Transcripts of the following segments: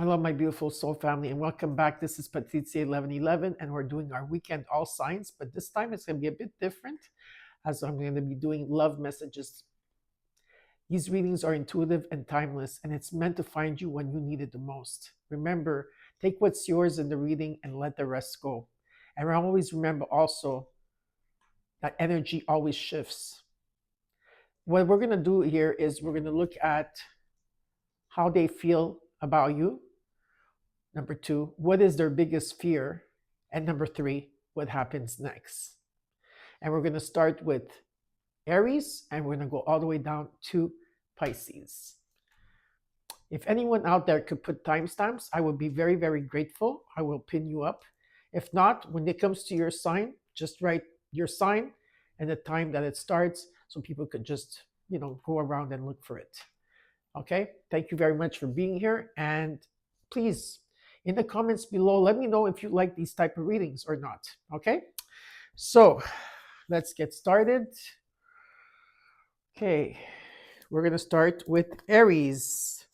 Hello, my beautiful soul family, and welcome back. This is Patrizia 1111, and we're doing our weekend all signs, but this time it's going to be a bit different as I'm going to be doing love messages. These readings are intuitive and timeless, and it's meant to find you when you need it the most. Remember, take what's yours in the reading and let the rest go. And always remember also that energy always shifts. What we're going to do here is we're going to look at how they feel about you. Number 2, what is their biggest fear? And number 3, what happens next? And we're going to start with Aries, and we're going to go all the way down to Pisces. If anyone out there could put timestamps, I would be very, very grateful. I will pin you up. If not, when it comes to your sign, just write your sign and the time that it starts so people could just, go around and look for it. Okay? Thank you very much for being here. And please, in the comments below, let me know if you like these type of readings or not. Okay? So let's get started. Okay. We're going to start with Aries.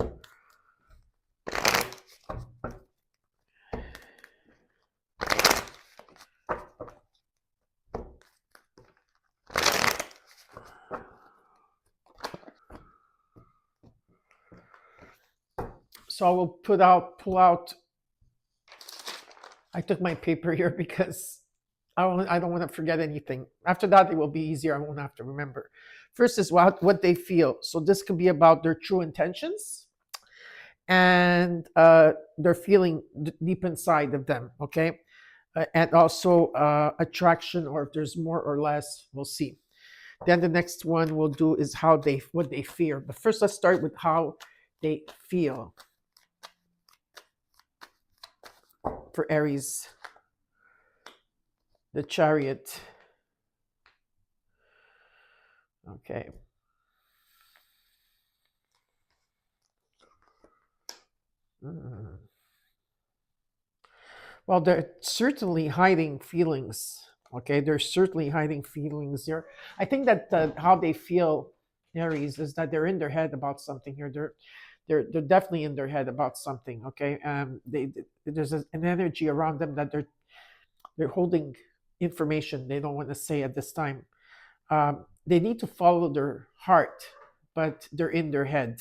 So I will pull out. I took my paper here because I don't want to forget anything. After that, it will be easier. I won't have to remember. First is what they feel. So this could be about their true intentions and their feeling deep inside of them. Okay, and also attraction, or if there's more or less, we'll see. Then the next one we'll do is what they fear. But first, let's start with how they feel. For Aries, the Chariot. Okay. Well, they're certainly hiding feelings. Okay, they're certainly hiding feelings here. I think that how they feel, Aries, is that they're in their head about something here. They're definitely in their head about something. Okay, there's an energy around them that they're holding information they don't want to say at this time. They need to follow their heart, but they're in their head.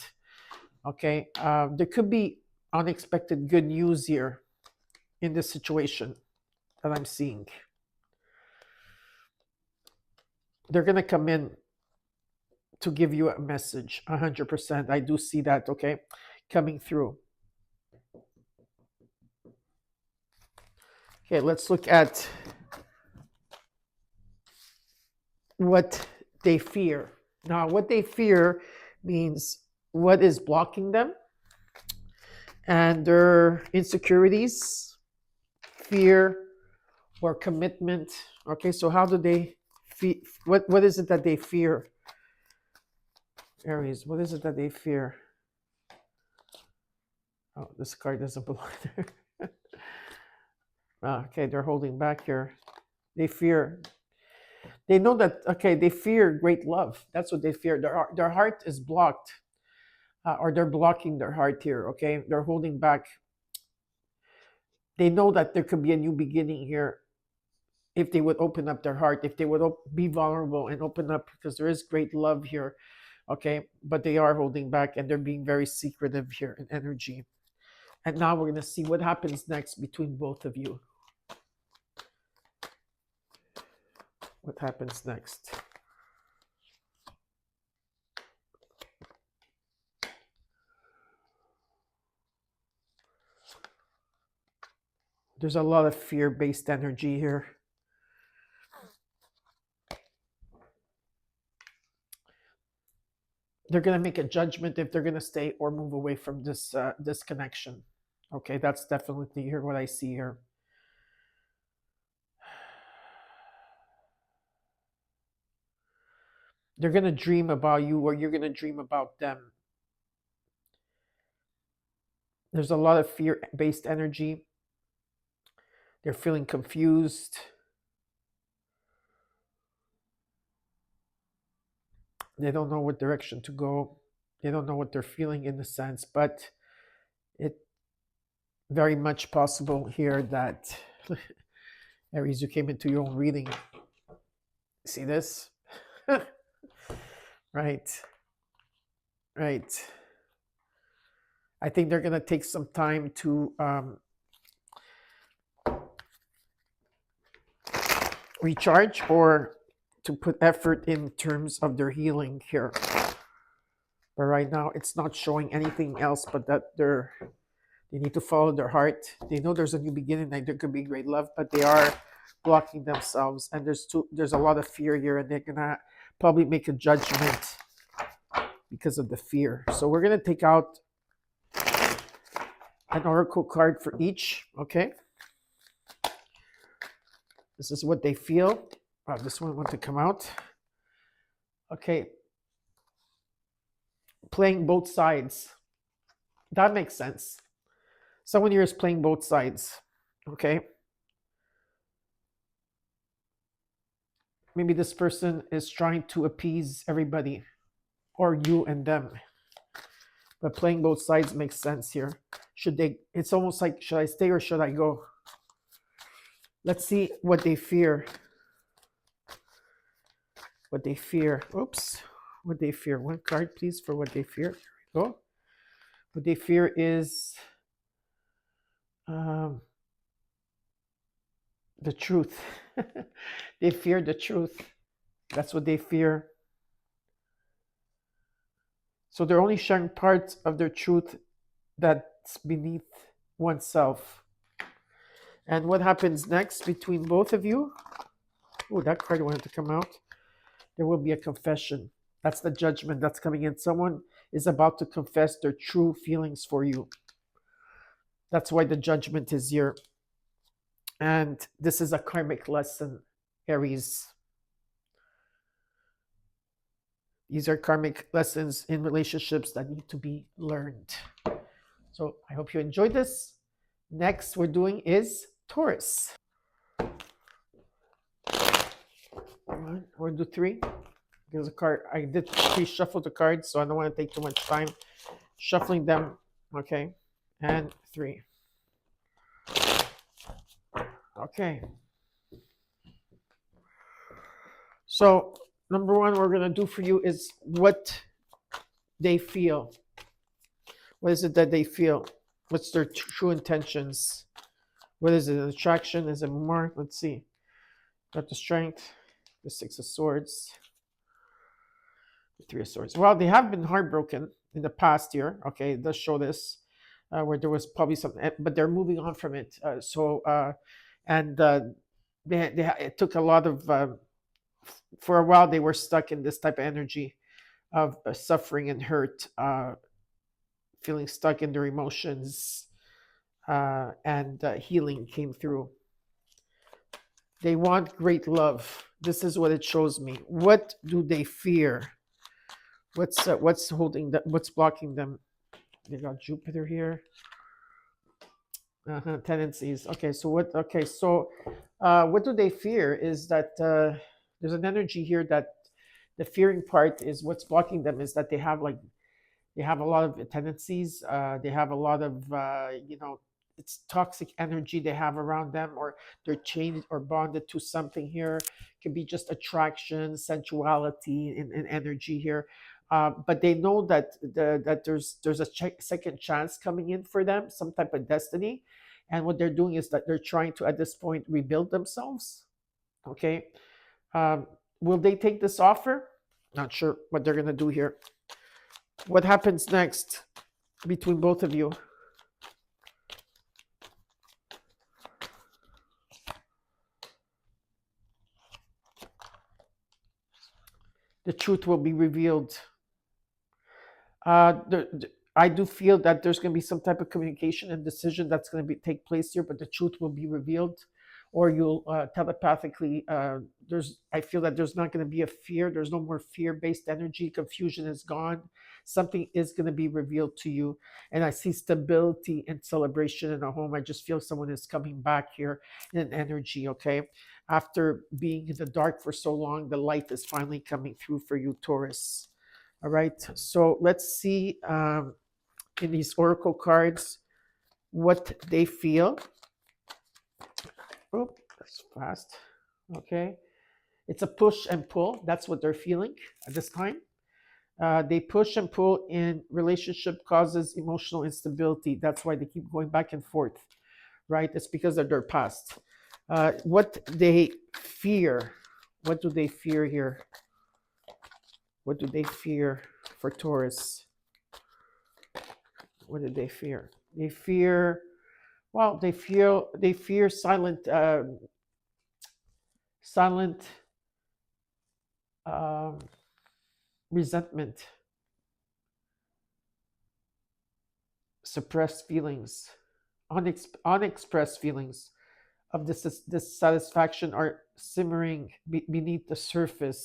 Okay, there could be unexpected good news here in this situation that I'm seeing. They're gonna come in to give you a message, 100%. I do see that. Okay, coming through. Okay, let's look at what they fear. Now, what they fear means what is blocking them and their insecurities, fear, or commitment. Okay, so how do they feel? What is it that they fear? Aries, what is it that they fear? Oh, this card doesn't belong there. Okay, they're holding back here. They fear. They know that, okay, they fear great love. That's what they fear. Their heart is blocked, or they're blocking their heart here, okay? They're holding back. They know that there could be a new beginning here if they would open up their heart, if they would be vulnerable and open up, because there is great love here, okay? But they are holding back and they're being very secretive here in energy. And now we're going to see what happens next between both of you. What happens next? There's a lot of fear-based energy here. They're going to make a judgment if they're going to stay or move away from this connection. Okay, that's definitely here what I see here. They're going to dream about you, or you're going to dream about them. There's a lot of fear-based energy. They're feeling confused. They don't know what direction to go. They don't know what they're feeling in a sense, but Very much possible here that Aries, you came into your own reading. See this? Right. Right. I think they're going to take some time to recharge or to put effort in terms of their healing here. But right now, it's not showing anything else but that they need to follow their heart. They know there's a new beginning, and there could be great love, but they are blocking themselves. And there's a lot of fear here, and they're gonna probably make a judgment because of the fear. So we're gonna take out an oracle card for each. Okay. This is what they feel. This one wants to come out. Okay. Playing both sides. That makes sense. Someone here is playing both sides. Okay. Maybe this person is trying to appease everybody, or you and them. But playing both sides makes sense here. It's almost like, should I stay or should I go? Let's see what they fear. What they fear. Oops. What they fear. One card, please, for what they fear. Here we go. What they fear is the truth. They fear the truth. That's what they fear. So they're only sharing parts of their truth that's beneath oneself. And what happens next between both of you? Oh, that card wanted to come out. There will be a confession. That's the judgment that's coming in. Someone is about to confess their true feelings for you. That's why the judgment is here. And this is a karmic lesson, Aries. These are karmic lessons in relationships that need to be learned. So I hope you enjoyed this. Next we're doing is Taurus. We're going to do 3. There's a card. I did pre-shuffle the cards, so I don't want to take too much time shuffling them. Okay. And 3. Okay. So number 1 we're going to do for you is what they feel. What is it that they feel? What's their true intentions? What is it? An attraction? Is it more? Let's see. Got the Strength, the 6 of Swords, the 3 of Swords. Well, they have been heartbroken in the past year. Okay, it does show this, where there was probably some, but they're moving on from it. It took a lot of, for a while they were stuck in this type of energy of suffering and hurt, feeling stuck in their emotions, and healing came through. They want great love. This is what it shows me. What do they fear? What's holding them? What's blocking them? They got Jupiter here. Tendencies. Okay, so what? Okay, so what do they fear? Is that there's an energy here that the fearing part is what's blocking them is that they have a lot of tendencies. They have a lot of it's toxic energy they have around them, or they're chained or bonded to something here. It can be just attraction, sensuality, and energy here. But they know that there's a second chance coming in for them, some type of destiny. And what they're doing is that they're trying to, at this point, rebuild themselves. Okay. Will they take this offer? Not sure what they're going to do here. What happens next between both of you? The truth will be revealed. I do feel that there's going to be some type of communication and decision that's going to take place here, but the truth will be revealed, or you'll telepathically. I feel that there's not going to be a fear. There's no more fear-based energy. Confusion is gone. Something is going to be revealed to you, and I see stability and celebration in a home. I just feel someone is coming back here in an energy. Okay, after being in the dark for so long, the light is finally coming through for you, Taurus. All right, so let's see in these oracle cards what they feel. Oh, that's fast. Okay. It's a push and pull. That's what they're feeling at this time. They push and pull in relationship, causes emotional instability. That's why they keep going back and forth, right? It's because of their past. What they fear. What do they fear here? What do they fear for Taurus? What do they fear? They fear. Well, they fear silent um, resentment, suppressed feelings, unexpressed feelings of dissatisfaction are simmering beneath the surface.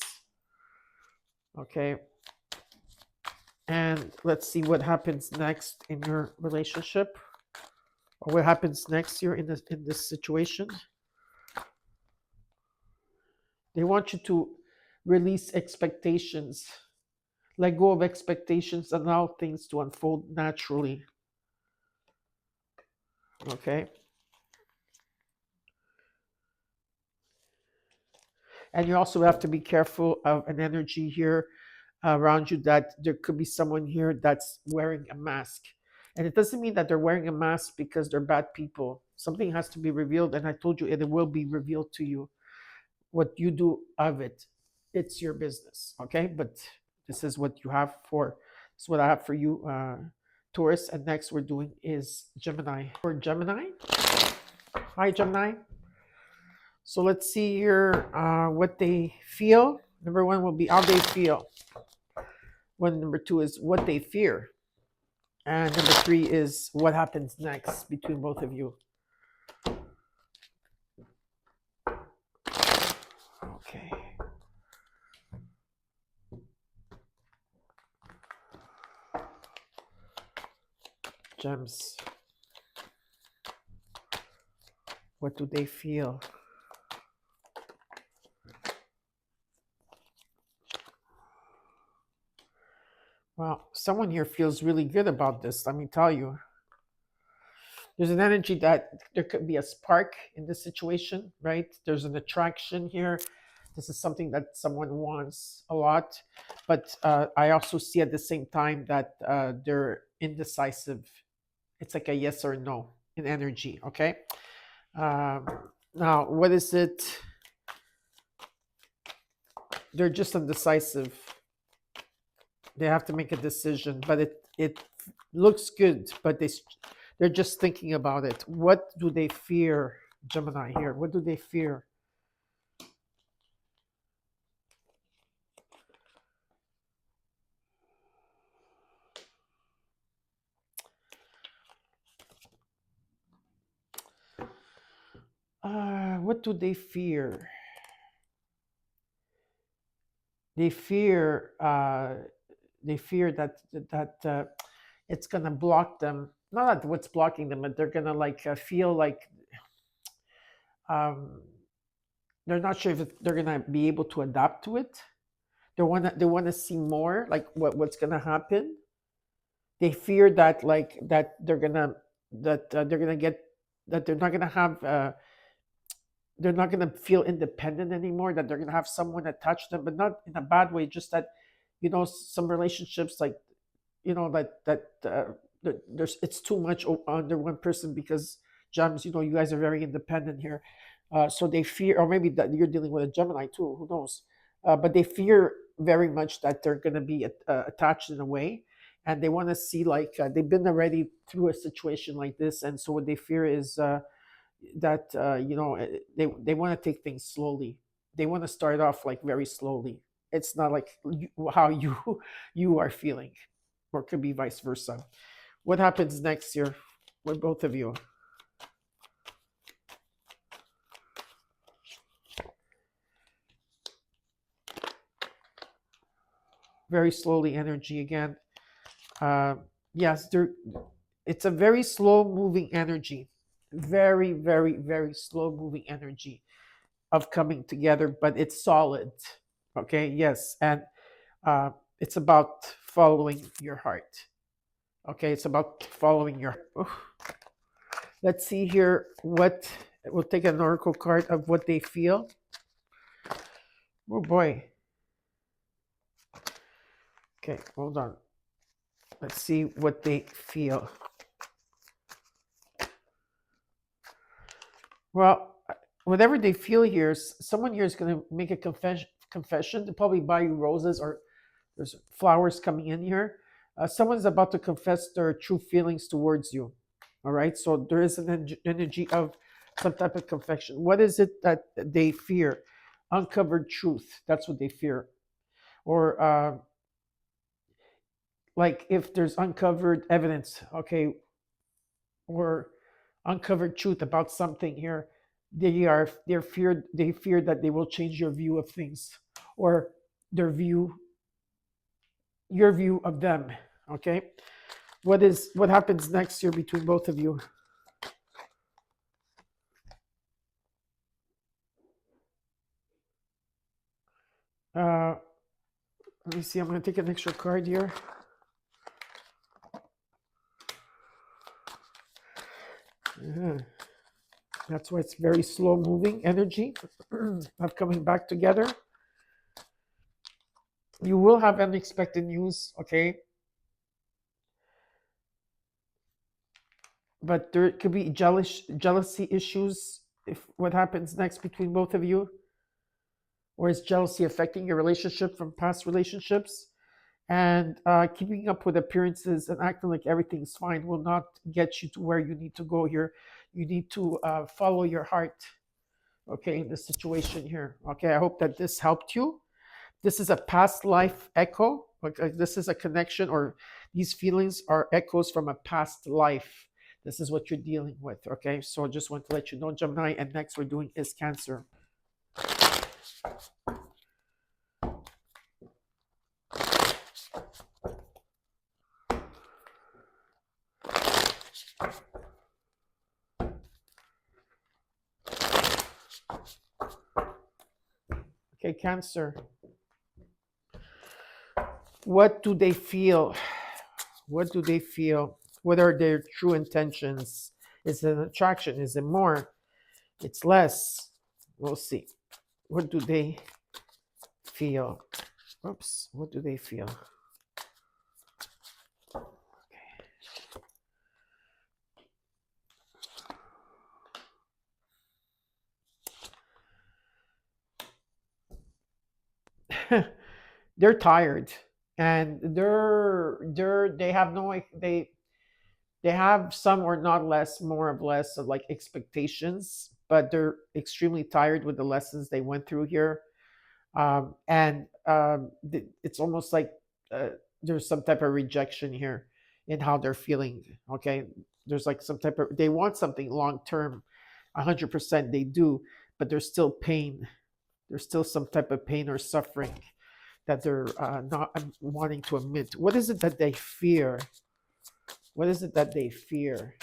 Okay. And let's see what happens next in your relationship, or what happens next here in this situation. They want you to release expectations, let go of expectations, allow things to unfold naturally. Okay. And you also have to be careful of an energy here around you, that there could be someone here that's wearing a mask. And it doesn't mean that they're wearing a mask because they're bad people. Something has to be revealed, and I told you it will be revealed to you. What you do of it, it's your business. Okay. But this is what you have for, this is what I have for you, Taurus. And next we're doing is Gemini. For Gemini, hi Gemini. So let's see here what they feel. Number one will be how they feel. Number two is what they fear. And number three is what happens next between both of you. Okay. Gems. What do they feel? Well, someone here feels really good about this, let me tell you. There's an energy that there could be a spark in this situation, right? There's an attraction here. This is something that someone wants a lot. But I also see at the same time that they're indecisive. It's like a yes or no in energy, okay? Now, what is it? They're just indecisive. They have to make a decision, but it looks good, but they're just thinking about it. What do they fear, Gemini here? What do they fear? What do they fear? They fear that it's gonna block them. Not that what's blocking them, but they're gonna feel like they're not sure if they're gonna be able to adapt to it. They wanna see more, like what's gonna happen. They fear that they're gonna get, that they're not gonna have they're not gonna feel independent anymore. That they're gonna have someone attach them, but not in a bad way. Just that, some relationships, like, there's, it's too much under one person, because Gems, you guys are very independent here. So they fear, or maybe that you're dealing with a Gemini too. Who knows? But they fear very much that they're gonna be attached in a way, and they want to see, like, they've been already through a situation like this, and so what they fear is that they want to take things slowly. They want to start off like very slowly. It's not like how you are feeling, or it could be vice versa. What happens next year with both of you? Very slowly energy again. Yes, it's a very slow moving energy. Very, very, very slow moving energy of coming together, but it's solid. Okay, yes. And it's about following your heart. Okay, it's about following your. Let's see here what we'll take an oracle card of what they feel. Oh boy. Okay, hold on. Let's see what they feel. Well, whatever they feel here, someone here is going to make a confession. They'll probably buy you roses, or there's flowers coming in here. Someone's about to confess their true feelings towards you. All right, so there is an energy of some type of confession. What is it that they fear? Uncovered truth. That's what they fear. Or like if there's uncovered evidence, okay, or uncovered truth about something here, they fear that they will change your view of things, or their view your view of them. Okay, what happens next year between both of you? Let me see, I'm going to take an extra card here. That's why it's very slow moving energy of coming back together. You will have unexpected news, okay? But there could be jealousy issues if what happens next between both of you. Or is jealousy affecting your relationship from past relationships? And keeping up with appearances and acting like everything's fine will not get you to where you need to go here. You need to follow your heart, okay, in this situation here. Okay, I hope that this helped you. This is a past life echo. This is a connection, or these feelings are echoes from a past life. This is what you're dealing with, okay? So I just want to let you know, Gemini, and next we're doing is Cancer. Okay, Cancer. What do they feel? What do they feel? What are their true intentions? Is it an attraction? Is it more? It's less. We'll see. What do they feel? Oops. What do they feel? Okay. They're tired, and they have they have some, or not less, more of less of like expectations, but they're extremely tired with the lessons they went through here. And it's almost like there's some type of rejection here in how they're feeling. Okay, there's like some type of, they want something long term, 100% they do, but there's still pain. There's still some type of pain or suffering that they're not wanting to admit. What is it that they fear? What is it that they fear?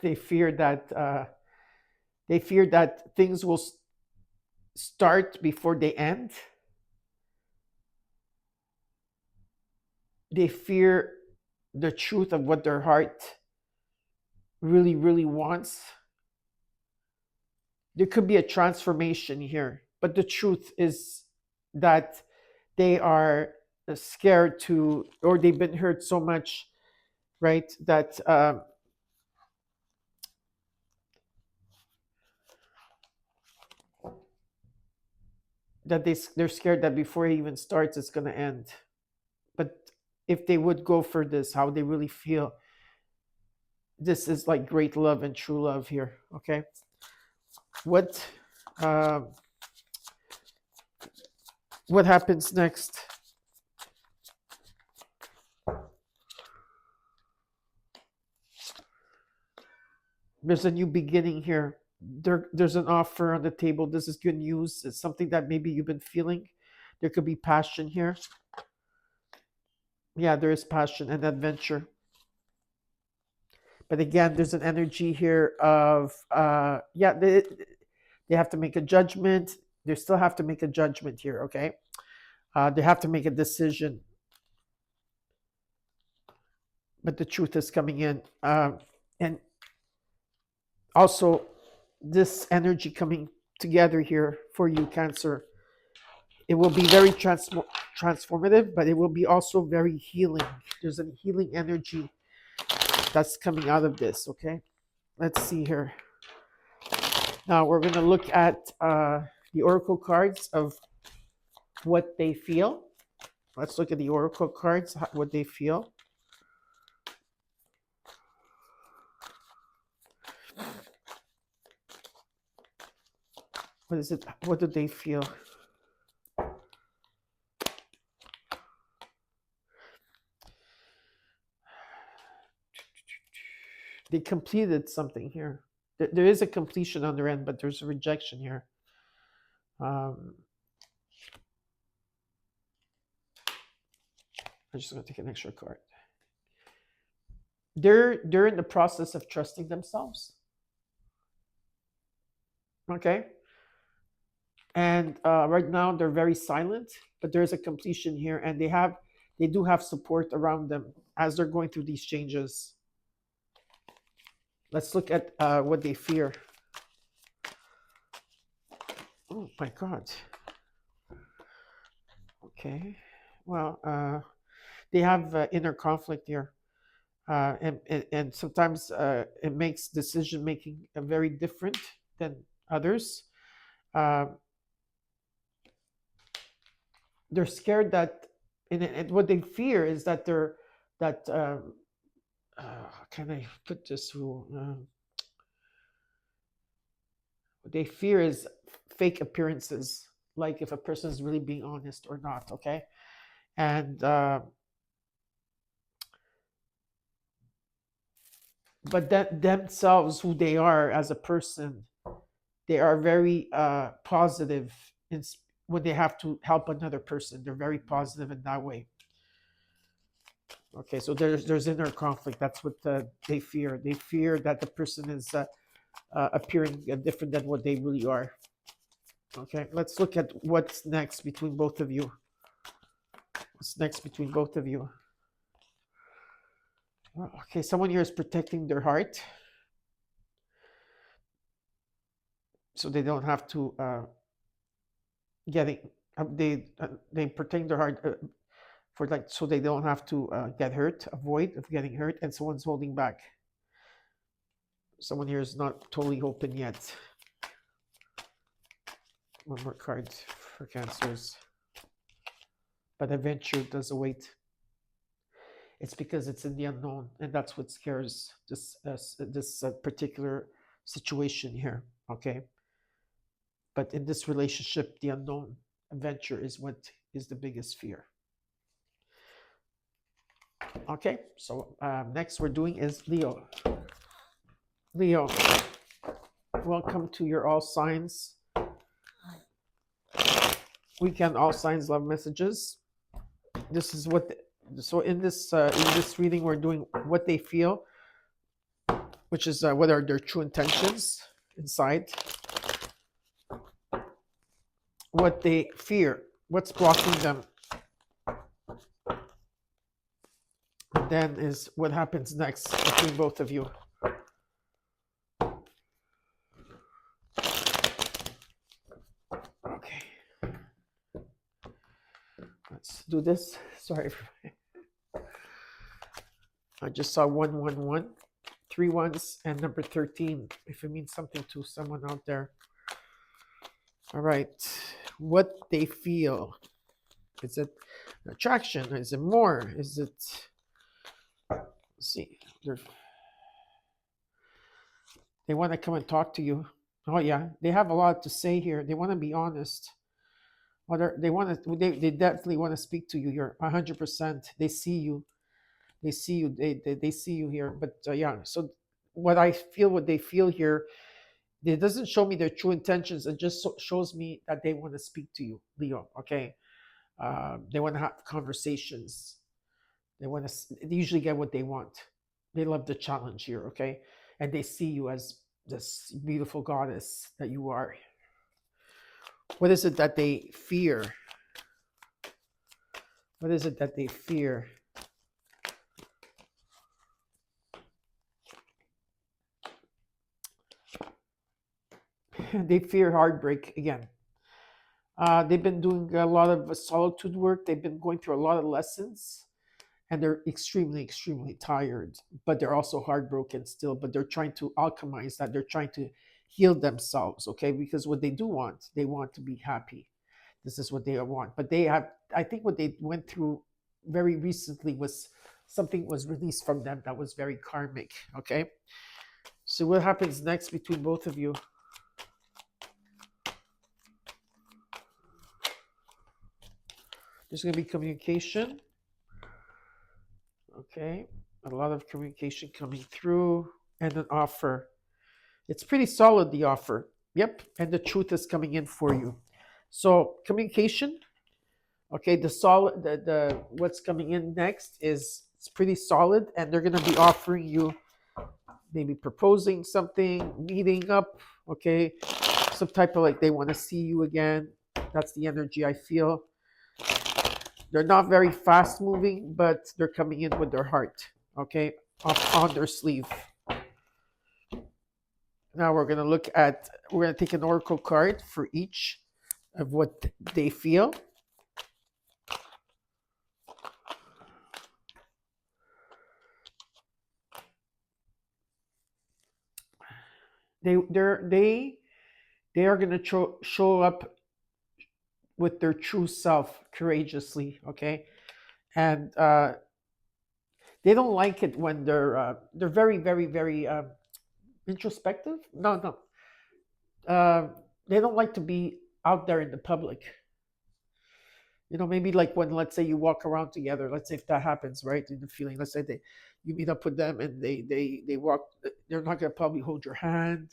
They fear that things will start before they end. They fear the truth of what their heart really, really wants. There could be a transformation here, but the truth is that they are scared to, or they've been hurt so much, right, that they're scared that before it even starts, it's going to end. But if they would go for this, how they really feel, this is like great love and true love here. Okay, what happens next? There's a new beginning here. There's an offer on the table. This is good news. It's something that maybe you've been feeling. There could be passion here. Yeah, there is passion and adventure. But again, there's an energy here of they have to make a judgment. They still have to make a judgment here, okay? They have to make a decision. But the truth is coming in. And also, this energy coming together here for you, Cancer, it will be very transformative, but it will be also very healing. There's a healing energy that's coming out of this, okay? Let's see here. Now we're going to look at the oracle cards of what they feel. Let's look at the oracle cards, what they feel. What is it? What do they feel? They completed something here. There is a completion on their end, but there's a rejection here. I'm just going to take an extra card. They're in the process of trusting themselves. Okay. And right now they're very silent, but there's a completion here, and they do have support around them as they're going through these changes. Let's look at what they fear. Oh my God. Okay. Well, they have inner conflict here. And sometimes it makes decision making very different than others. They're scared that, and what they fear is that can I put this rule? What they fear is fake appearances, like if a person is really being honest or not. Okay, and but that themselves, who they are as a person, they are very positive when they have to help another person. They're very positive in that way. Okay, so there's inner conflict. That's what they fear. They fear that the person is appearing different than what they really are. Okay, let's look at what's next between both of you. What's next between both of you? Okay, someone here is protecting their heart, so they don't have to they protect their heart for so they don't have to get hurt, avoid of getting hurt, and someone's holding back. Someone here is not totally open yet. One more card for Cancers. But adventure does await. It's because it's in the unknown, and that's what scares this particular situation here. Okay, but in this relationship, the unknown, adventure, is what is the biggest fear. Okay, so next we're doing is Leo. Leo, welcome to your all signs weekend. All signs love messages. This is what. So in this reading, we're doing what they feel, which is what are their true intentions inside, what they fear, what's blocking them, and then is what happens next between both of you. Okay, let's do this. Sorry. I just saw 111, 3 ones, and number 13, if it means something to someone out there. All right, what they feel. Is it attraction? Is it more? Is it, let's see, they want to come and talk to you. Oh yeah, they have a lot to say here. They want to be honest. They definitely want to speak to you. You're 100%. They see you. They see you. They see you here. But yeah. So what they feel here, it doesn't show me their true intentions. It just shows me that they want to speak to you, Leo. Okay. They want to have conversations. They usually get what they want. They love the challenge here. Okay. And they see you as this beautiful goddess that you are. What is it that they fear? What is it that they fear? They fear heartbreak again. They've been doing a lot of solitude work. They've been going through a lot of lessons, and they're extremely, extremely tired. But they're also heartbroken still. But they're trying to alchemize that. They're trying to heal themselves, okay? Because what they do want, they want to be happy. This is what they want. But they have, I think, what they went through very recently was something was released from them that was very karmic, okay? So what happens next between both of you? There's going to be communication. Okay. A lot of communication coming through and an offer. It's pretty solid, the offer. Yep. And the truth is coming in for you. So communication. Okay. The solid, the what's coming in next is it's pretty solid, and they're going to be offering you maybe proposing something, meeting up. Okay. Some type of like they want to see you again. That's the energy I feel. They're not very fast moving, but they're coming in with their heart, okay, on their sleeve. Now we're going to take an oracle card for each of what they feel. They are going to show up with their true self courageously, okay, and they don't like it when they're very, very, very introspective. No. They don't like to be out there in the public. Maybe like when, let's say, you walk around together. Let's say if that happens, right? In the feeling, let's say you meet up with them and they walk. They're not going to probably hold your hand.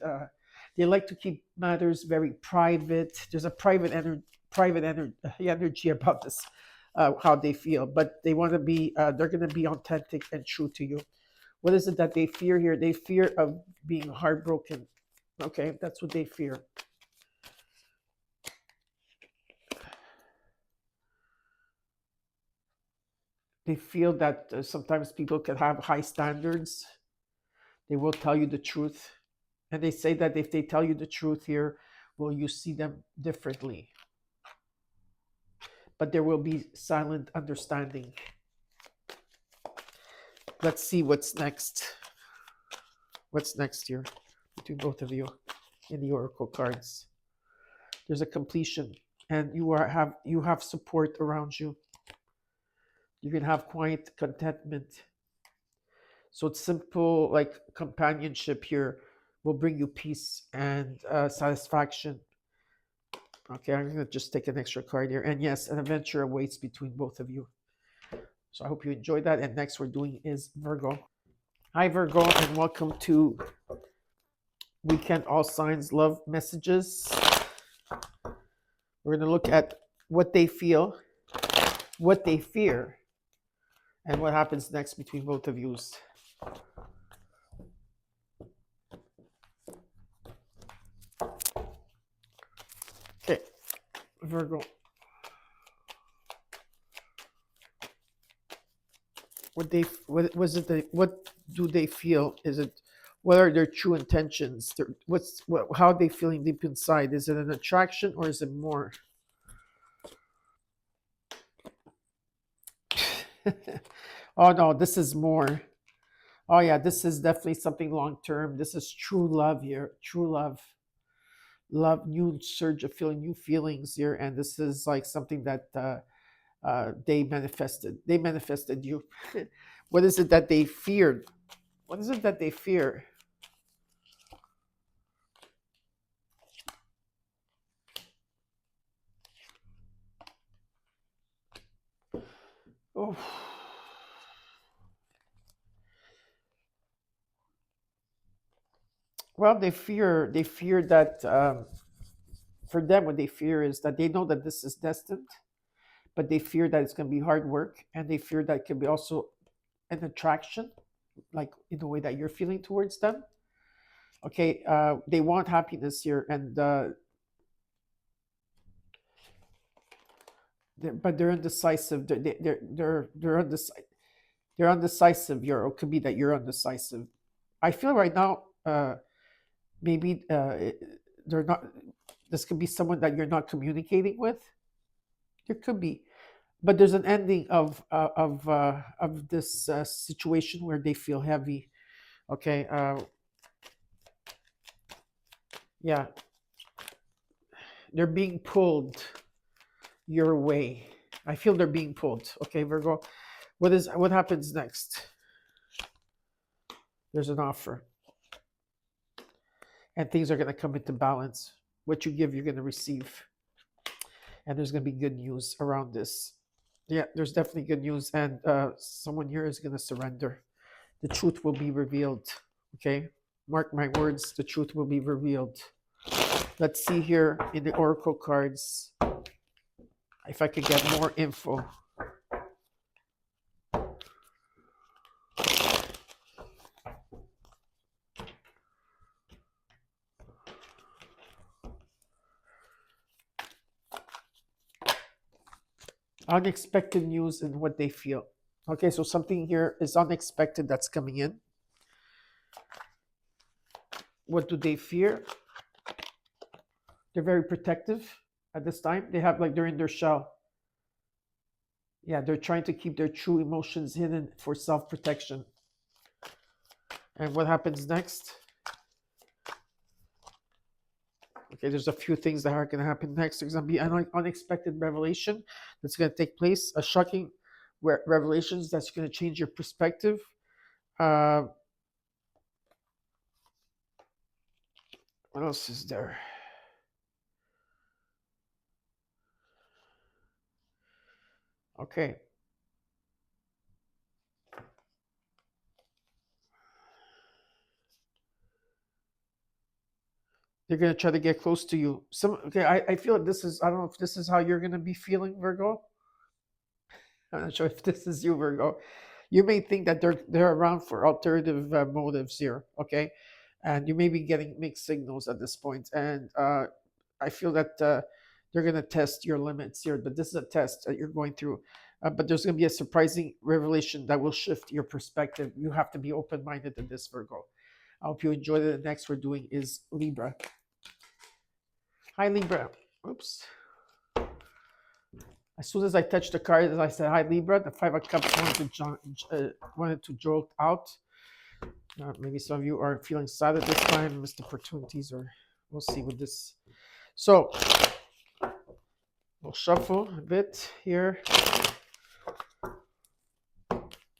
They like to keep matters very private. There's a energy about this, how they feel. But they want to be. They're going to be authentic and true to you. What is it that they fear here? They fear of being heartbroken. Okay, that's what they fear. They feel that sometimes people can have high standards. They will tell you the truth. And they say that if they tell you the truth here, will you see them differently? But there will be silent understanding. Let's see what's next. What's next here between both of you in the oracle cards? There's a completion, and you have support around you. You can have quiet contentment. So it's simple, like companionship here will bring you peace and satisfaction. Okay, I'm going to just take an extra card here. And yes, an adventure awaits between both of you. So I hope you enjoyed that. And next we're doing is Virgo. Hi, Virgo, and welcome to Weekend All Signs Love Messages. We're going to look at what they feel, what they fear, and what happens next between both of you. Okay, Virgo. What do they feel? What are their true intentions? How are they feeling deep inside? Is it an attraction or is it more? Oh no, this is more. Oh yeah, this is definitely something long term. This is true love here. True love. Love, new surge of feeling, new feelings here, and this is like something that they manifested. They manifested you. What is it that they feared? What is it that they fear? Oh. Well, they fear that for them, what they fear is that they know that this is destined, but they fear that it's going to be hard work, and they fear that it can be also an attraction, like in the way that you're feeling towards them. Okay, they want happiness here, and But they're indecisive. They're they're undecisive. It could be that you're undecisive. I feel right now, maybe they're not. This could be someone that you're not communicating with. There could be, but there's an ending of this situation where they feel heavy. Okay. Yeah, they're being pulled your way. I feel they're being pulled. Okay, Virgo. What happens next? There's an offer, and things are going to come into balance. What you give, you're going to receive, and there's going to be good news around this. Yeah, there's definitely good news, and someone here is going to surrender. The truth will be revealed. Okay, mark my words. The truth will be revealed. Let's see here in the oracle cards if I could get more info. Unexpected news and what they feel. Okay, so something here is unexpected that's coming in. What do they fear? They're very protective at this time. They're in their shell. Yeah, they're trying to keep their true emotions hidden for self-protection. And what happens next? Okay, there's a few things that are going to happen next. There's going to be an unexpected revelation that's going to take place, a shocking revelations that's going to change your perspective. What else is there? Okay. They're going to try to get close to you. I feel like I don't know if this is how you're going to be feeling, Virgo. I'm not sure if this is you, Virgo. You may think that they're around for alternative motives here, okay? And you may be getting mixed signals at this point. And I feel that they're going to test your limits here, but this is a test that you're going through. But there's going to be a surprising revelation that will shift your perspective. You have to be open-minded in this, Virgo. I hope you enjoyed it. The next we're doing is Libra. Hi, Libra. Oops. As soon as I touched the card, as I said, hi, Libra, the Five of Cups wanted to jolt out. Maybe some of you are feeling sad at this time, missed opportunities, or we'll see with this. So, we'll shuffle a bit here.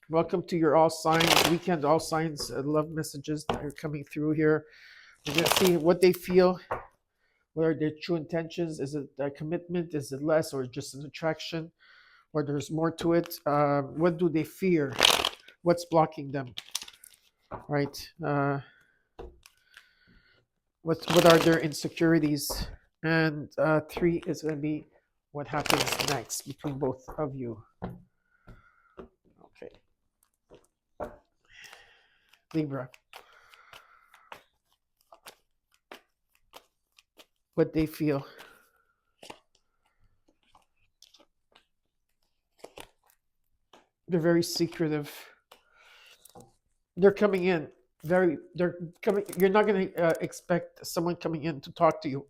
Welcome to your all signs, weekend all signs, love messages that are coming through here. We're going to see what they feel. What are their true intentions? Is it a commitment? Is it less or just an attraction? Or there's more to it? What do they fear? What's blocking them? Right? What are their insecurities? And 3 is going to be what happens next between both of you. Okay. Libra. What they feel. They're very secretive. They're coming in you're not going to expect someone coming in to talk to you.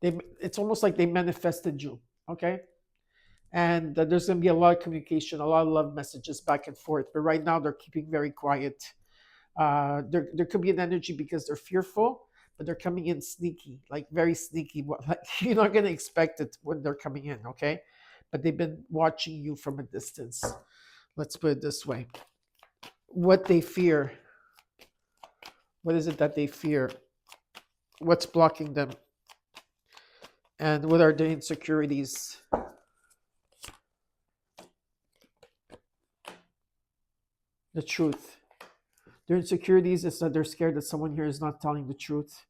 It's almost like they manifested you, okay? And there's going to be a lot of communication, a lot of love messages back and forth. But right now, they're keeping very quiet. There could be an energy because they're fearful, but they're coming in sneaky, like very sneaky. Like, you're not going to expect it when they're coming in, okay? But they've been watching you from a distance. Let's put it this way. What they fear. What is it that they fear? What's blocking them? And what are the insecurities? The truth. Their insecurities is that they're scared that someone here is not telling the truth.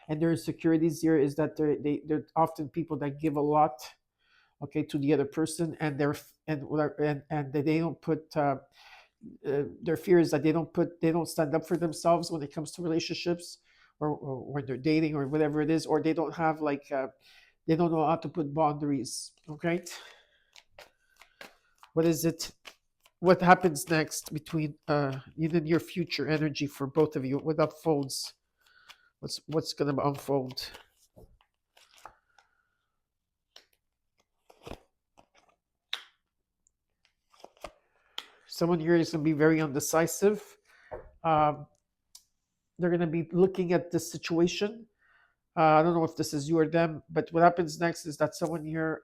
And their insecurities here is that they're often people that give a lot, okay, to the other person, and they don't put their fear is that they don't stand up for themselves when it comes to relationships, or when they're dating or whatever it is, or they don't have They don't know how to put boundaries. Okay. What is it? What happens next between in the near future energy for both of you? What unfolds? What's gonna unfold? Someone here is gonna be very undecisive. Um, they're gonna be looking at this situation. I don't know if this is you or them, but what happens next is that someone here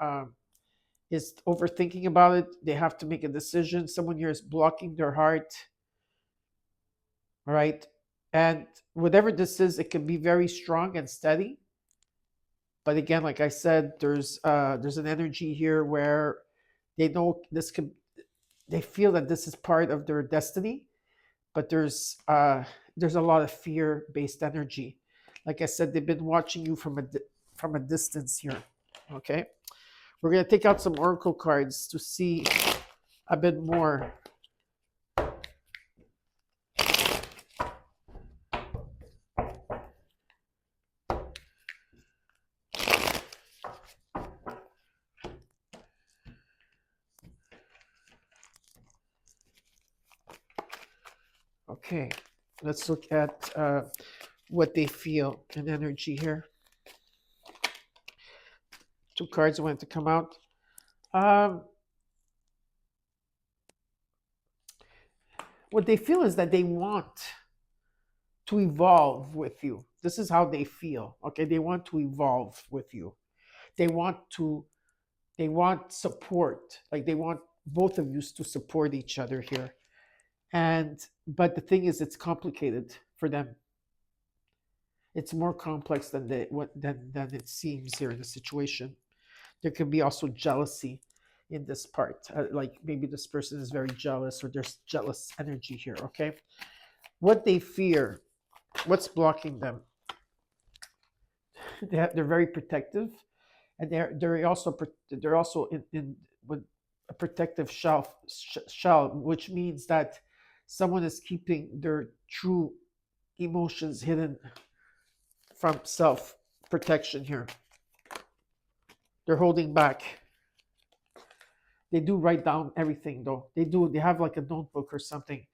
is overthinking about it. They have to make a decision. Someone here is blocking their heart. All right. And whatever this is, it can be very strong and steady. But again, like I said, there's an energy here where they know this could, they feel that this is part of their destiny, but there's a lot of fear-based energy. Like I said, they've been watching you from a distance here. Okay, we're gonna take out some oracle cards to see a bit more. Okay, let's look at what they feel in energy here. Two cards went to come out. What they feel is that they want to evolve with you. This is how they feel. Okay, they want to evolve with you. They want to. They want support. Like they want both of you to support each other here. And but the thing is, it's complicated for them. It's more complex than than it seems here in the situation. There can be also jealousy in this part. Like maybe this person is very jealous, or there's jealous energy here. Okay, what they fear, what's blocking them? They're very protective, and they're also in with a protective shell, which means that someone is keeping their true emotions hidden from self protection here. They're holding back. They do write down everything though. They have like a notebook or something.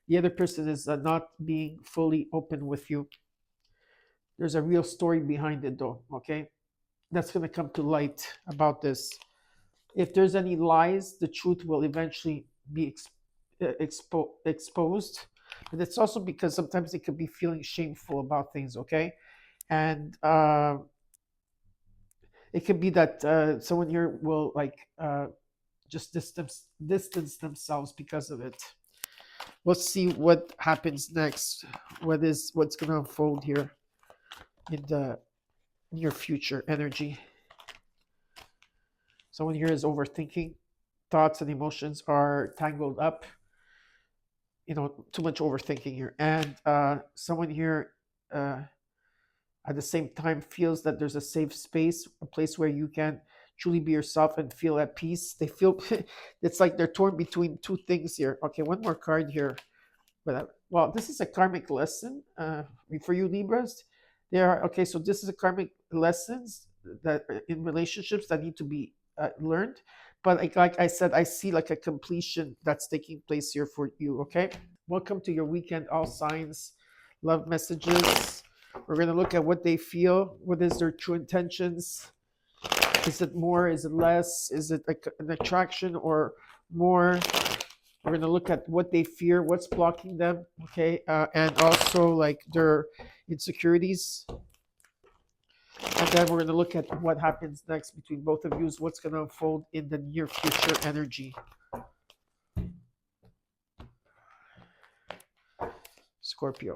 The other person is not being fully open with you. There's a real story behind it though. Okay, that's going to come to light about this. If there's any lies, the truth will eventually be exposed. And it's also because sometimes they could be feeling shameful about things. Okay, and it could be that someone here will just distance themselves because of it. Let's see what happens next. What's going to unfold here in the near future energy. Someone here is overthinking. Thoughts and emotions are tangled up. Too much overthinking here. And someone here at the same time feels that there's a safe space, a place where you can truly be yourself and feel at peace. They feel it's like they're torn between two things here. Okay, one more card here. Well, this is a karmic lesson for you Libras. Okay. So this is a karmic lessons that in relationships that need to be learned. But like I said, I see like a completion that's taking place here for you. Okay. Welcome to your weekend, all signs. Love messages. We're going to look at what they feel. What is their true intentions? Is it more? Is it less? Is it like an attraction or more? We're going to look at what they fear, what's blocking them, okay? And also like their insecurities. And then we're going to look at what happens next between both of you, what's going to unfold in the near future energy. Scorpio.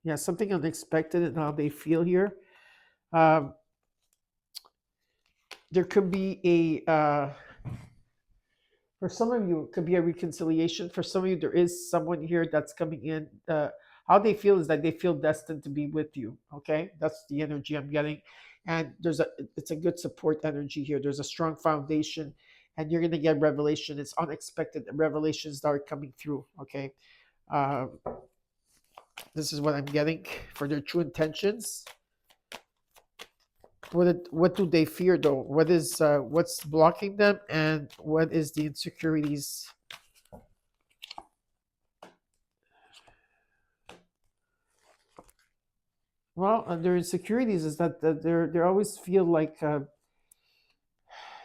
Yeah, something unexpected in how they feel here. There could be for some of you, it could be a reconciliation. For some of you, there is someone here that's coming in. How they feel is that they feel destined to be with you. Okay, that's the energy I'm getting, and it's a good support energy here. There's a strong foundation, and you're going to get revelation. It's unexpected revelations that are coming through. Okay, uh, this is what I'm getting for their true intentions. What do they fear though? What is what's blocking them, and what is the insecurities? Well, their insecurities is that they always feel like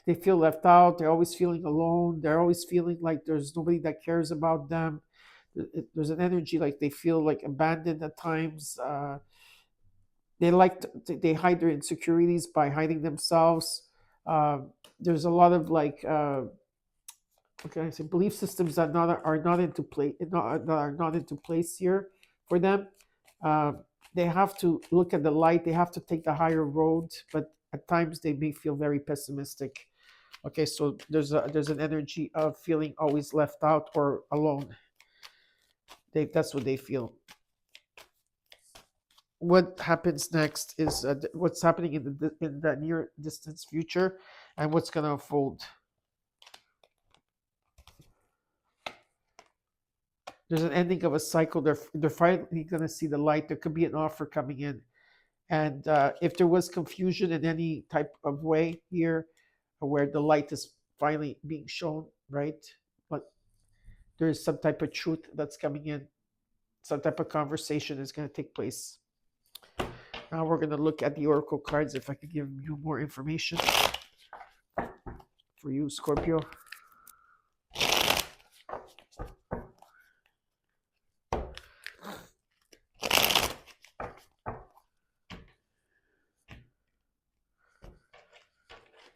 they feel left out. They're always feeling alone. They're always feeling like there's nobody that cares about them. There's an energy like they feel like abandoned at times. They they hide their insecurities by hiding themselves. There's a lot of like okay, so belief systems that are not into play, that are not into place here for them. Uh, they have to look at the light. They have to take the higher road, but at times they may feel very pessimistic. Okay, so there's an energy of feeling always left out or alone. That's what they feel. What happens next is what's happening in the near distance future, and what's going to unfold. There's an ending of a cycle. They're finally going to see the light. There could be an offer coming in, and if there was confusion in any type of way here, where the light is finally being shown, right? But there is some type of truth that's coming in. Some type of conversation is going to take place. Now we're going to look at the oracle cards. If I could give you more information for you, Scorpio.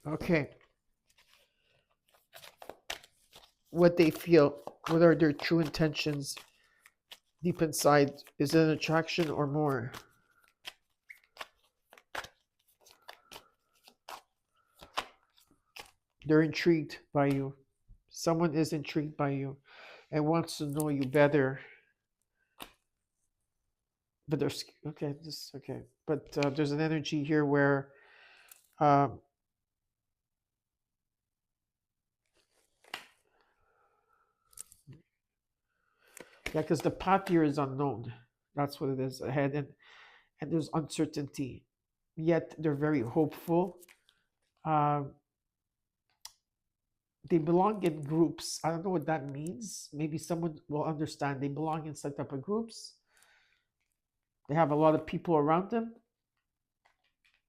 Okay. What they feel, what are their true intentions deep inside? Is it an attraction or more? They're intrigued by you. Someone is intrigued by you and wants to know you better. But there's okay, this okay. But there's an energy here where yeah, because the path here is unknown. That's what it is ahead, and there's uncertainty. Yet they're very hopeful. They belong in groups. I don't know what that means. Maybe someone will understand. They belong in some type of groups. They have a lot of people around them.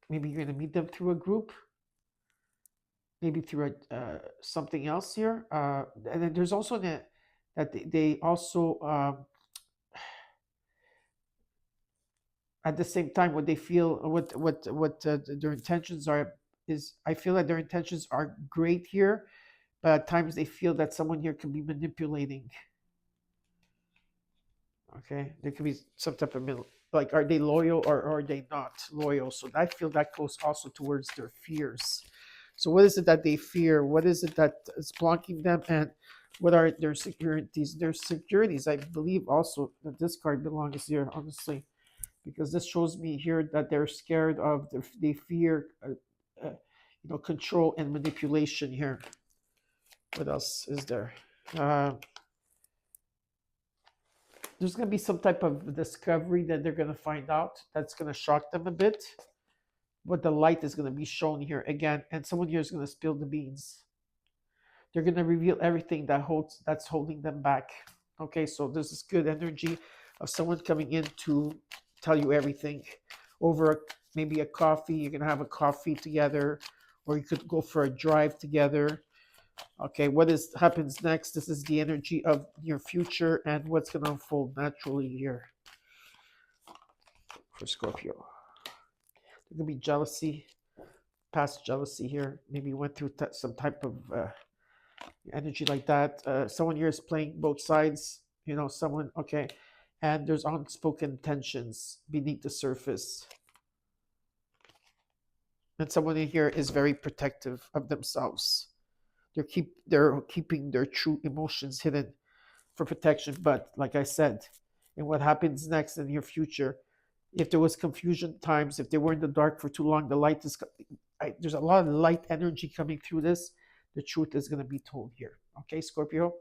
Maybe you're going to meet them through a group. Maybe through something else here. And then there's also that they also at the same time what they feel what their intentions are is I feel that their intentions are great here, but at times they feel that someone here can be manipulating. Okay, there could be some type of like, are they loyal or are they not loyal? So I feel that goes also towards their fears. So what is it that they fear? What is it that is blocking them? And what are their securities? Their securities, I believe also that this card belongs here, honestly, because this shows me here that they're scared of, they fear, control and manipulation here. What else is there? There's going to be some type of discovery that they're going to find out that's going to shock them a bit. But the light is going to be shown here again, and someone here is going to spill the beans. They're going to reveal everything that's holding them back. Okay, so there's this good energy of someone coming in to tell you everything over maybe a coffee. You're going to have a coffee together, or you could go for a drive together. Okay, what happens next? This is the energy of your future and what's going to unfold naturally here for Scorpio. There could be jealousy, past jealousy here. Maybe you went through some type of energy like that. Someone here is playing both sides. Someone, okay. And there's unspoken tensions beneath the surface. And someone in here is very protective of themselves. They're keeping their true emotions hidden for protection. But like I said, and what happens next in your future, if there was confusion times, if they were in the dark for too long, the light is there's a lot of light energy coming through this. the truth is going to be told here. Okay, Scorpio?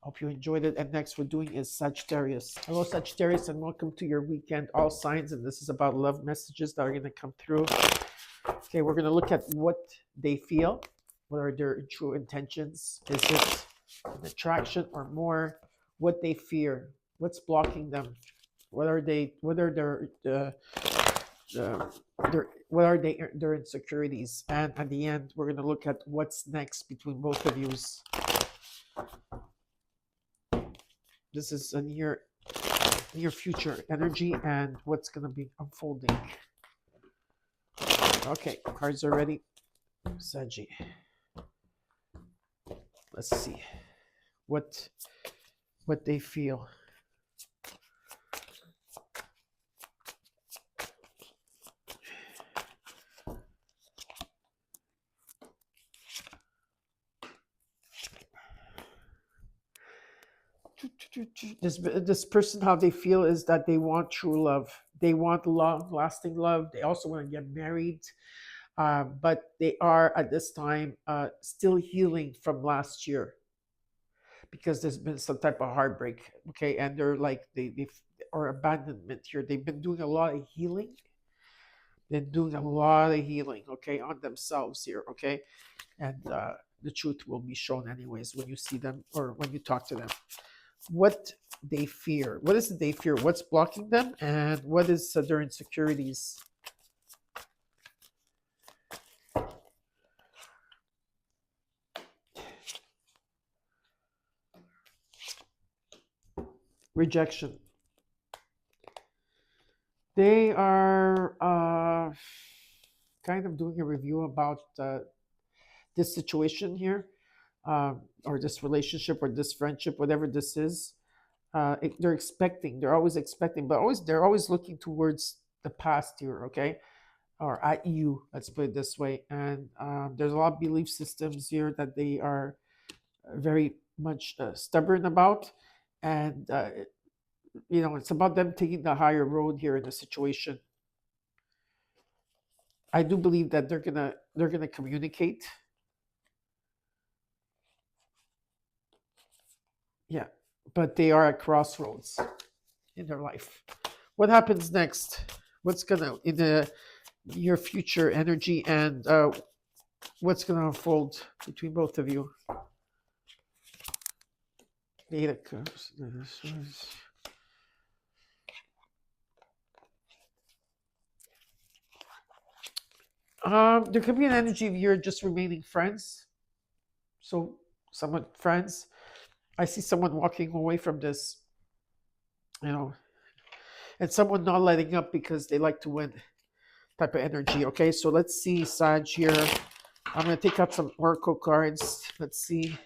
Hope you enjoyed it. And next we're doing is Sagittarius. Hello, Sagittarius, and welcome to your weekend, all signs. And this is about love messages that are going to come through. Okay, we're going to look at what they feel. What are their true intentions? Is it an attraction or more? What they fear? What's blocking them? What are they? What are their insecurities? And at the end, we're going to look at what's next between both of yous. This is a near future energy and what's going to be unfolding. Okay, cards are ready. Saggy. Let's see what they feel. This person, how they feel is that they want true love. They want lasting love. They also want to get married. But they are at this time still healing from last year because there's been some type of heartbreak. Okay, and they're like or abandonment here. They've been doing a lot of healing. They're doing a lot of healing, okay, on themselves here, okay, and the truth will be shown anyways when you see them or when you talk to them. What they fear. What is it they fear? What's blocking them? And what is their insecurities? Rejection. They are kind of doing a review about this situation here, or this relationship or this friendship, whatever this is. They're expecting. They're always expecting, but they're always looking towards the past here. Okay, or at you. Let's put it this way. And there's a lot of belief systems here that they are very much stubborn about, and it's about them taking the higher road here in the situation. I do believe that they're gonna communicate. Yeah, but they are at crossroads in their life. What happens next? What's gonna in your future energy, and what's gonna unfold between both of you? Eight of Cups. There could be an energy of you're just remaining friends. So, someone friends. I see someone walking away from this, and someone not letting up because they like to win type of energy. Okay, so let's see, Sag here. I'm going to take out some oracle cards. Let's see.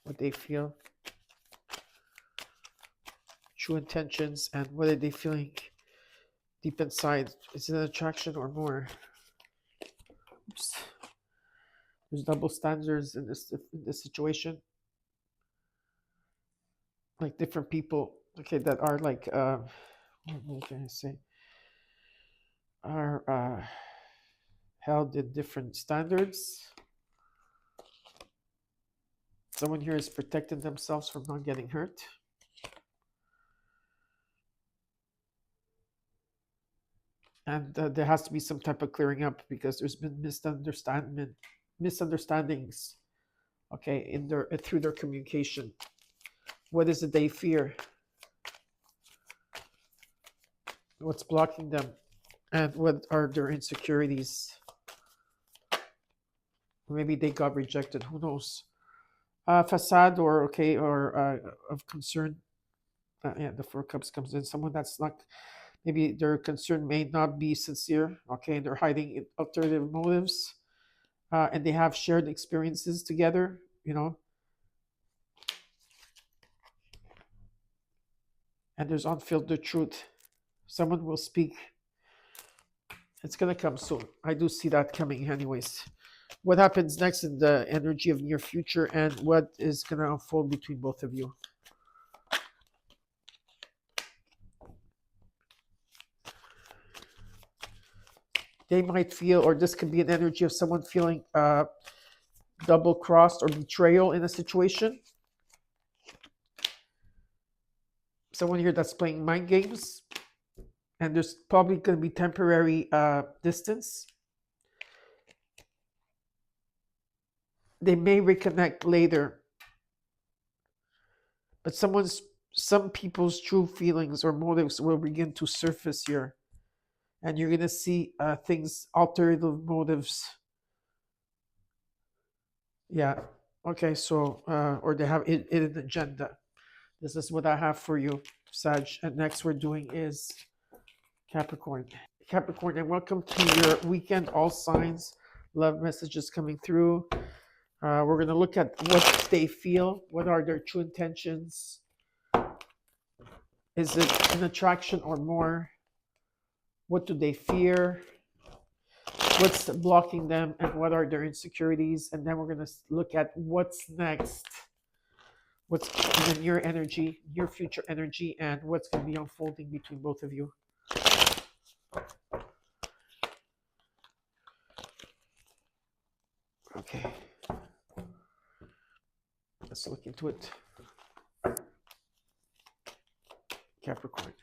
What they feel. True intentions, and what are they feeling deep inside? Is it an attraction or more? Oops. There's double standards in this situation. Like different people, okay, that are like what can I say? Are held in different standards. Someone here is protecting themselves from not getting hurt. And there has to be some type of clearing up because there's been misunderstandings, okay, through their communication. What is it they fear? What's blocking them? And what are their insecurities? Maybe they got rejected. Who knows? Facade or of concern. The Four Cups comes in. Someone that's not. Maybe their concern may not be sincere. Okay, they're hiding alternative motives, and they have shared experiences together. And there's unfiltered truth. Someone will speak. It's gonna come soon. I do see that coming, anyways. What happens next in the energy of near future, and what is going to unfold between both of you? They might feel, or this could be an energy of someone feeling double crossed or betrayal in a situation. Someone here that's playing mind games, and there's probably going to be temporary distance. They may reconnect later, but some people's true feelings or motives will begin to surface here, and you're going to see things, alternative motives. Yeah. Okay. So, or they have it an agenda. This is what I have for you, Sag. And next we're doing is Capricorn. Capricorn, and welcome to your weekend, all signs. Love messages coming through. We're going to look at what they feel. What are their true intentions? Is it an attraction or more? What do they fear? What's blocking them, and what are their insecurities? And then we're going to look at what's next. What's in your energy, your future energy, and what's going to be unfolding between both of you. Okay. Let's look into it. Capricorn.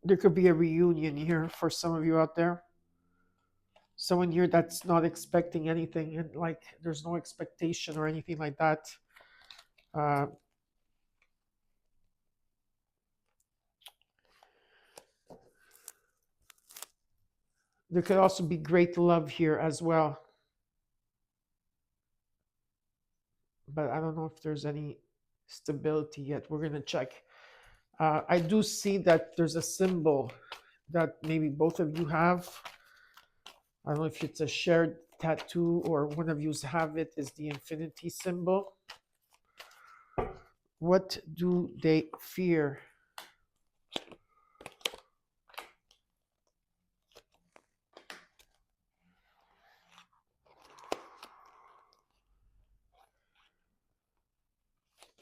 There could be a reunion here for some of you out there. Someone here that's not expecting anything, and like there's no expectation or anything like that. There could also be great love here as well. But I don't know if there's any stability yet. We're going to check. I do see that there's a symbol that maybe both of you have. I don't know if it's a shared tattoo or one of you have it, is the infinity symbol. What do they fear?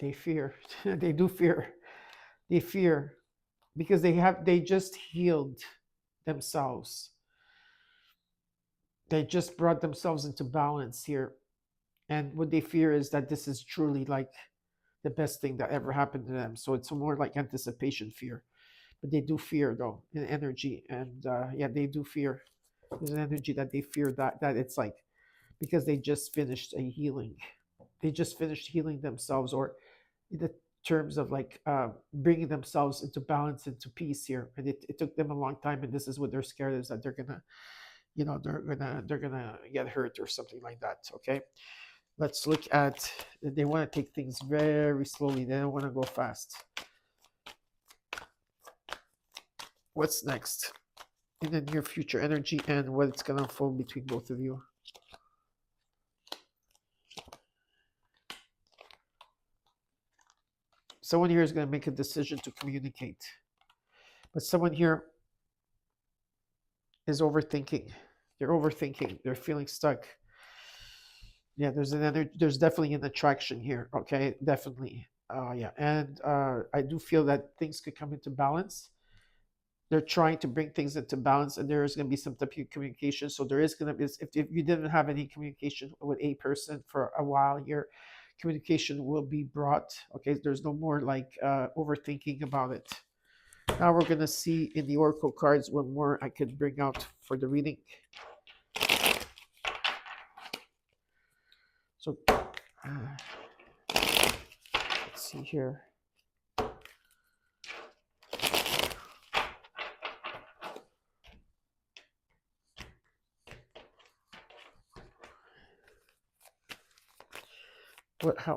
They fear. They do fear. They fear because they just healed themselves. They just brought themselves into balance here. And what they fear is that this is truly like the best thing that ever happened to them. So it's more like anticipation fear. But they do fear though, in energy. And yeah, they do fear. There's an energy that they fear that it's like because they just finished a healing. They just finished healing themselves, or in the terms of like bringing themselves into balance, into peace here. And it took them a long time. And this is what they're scared is that they're gonna, they're gonna get hurt or something like that. Okay. Let's look at, they want to take things very slowly. They don't want to go fast. What's next in the near future energy and what's going to unfold between both of you? Someone here is going to make a decision to communicate. But someone here is overthinking. They're overthinking. They're feeling stuck. Yeah, there's definitely an attraction here. Okay, definitely. Yeah, and I do feel that things could come into balance. They're trying to bring things into balance, and there is going to be some type of communication. So there is going to be, if you didn't have any communication with a person for a while, your communication will be brought. Okay, there's no more like overthinking about it. Now we're going to see in the oracle cards what more I could bring out for the reading. So let's see here.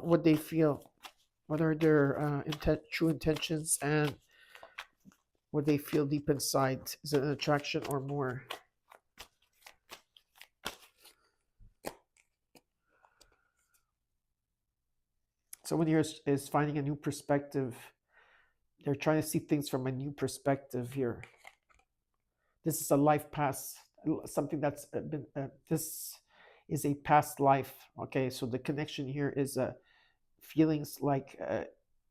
What they feel, what are their true intentions, and what they feel deep inside. Is it an attraction or more? Someone here is finding a new perspective They're trying to see things from a new perspective here. This is a life past, something that's been, this is a past life. Okay, so the connection here is feelings like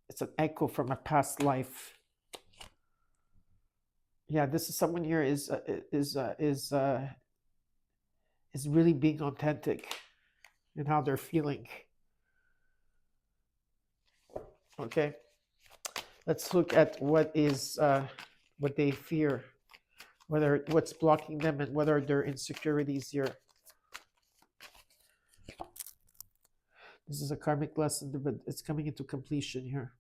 it's an echo from a past life. Yeah, this is someone here is really being authentic in how they're feeling. Okay, let's look at what they fear, what's blocking them, and what are their insecurities here. This is a karmic lesson, but it's coming into completion here.